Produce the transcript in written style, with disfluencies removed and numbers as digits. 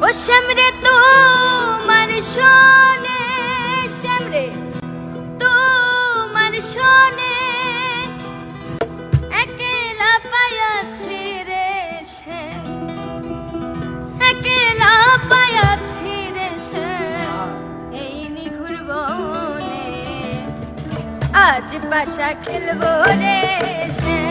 ও শ্যামরে তোমার শোনে, শ্যামরে তোমার শোনে, একলা পায়াছি রে শ্যাম, একলা পায়াছি রে শ্যাম এই নিঘুর বনে। আজ পাশা খেলবো রে শ্যাম,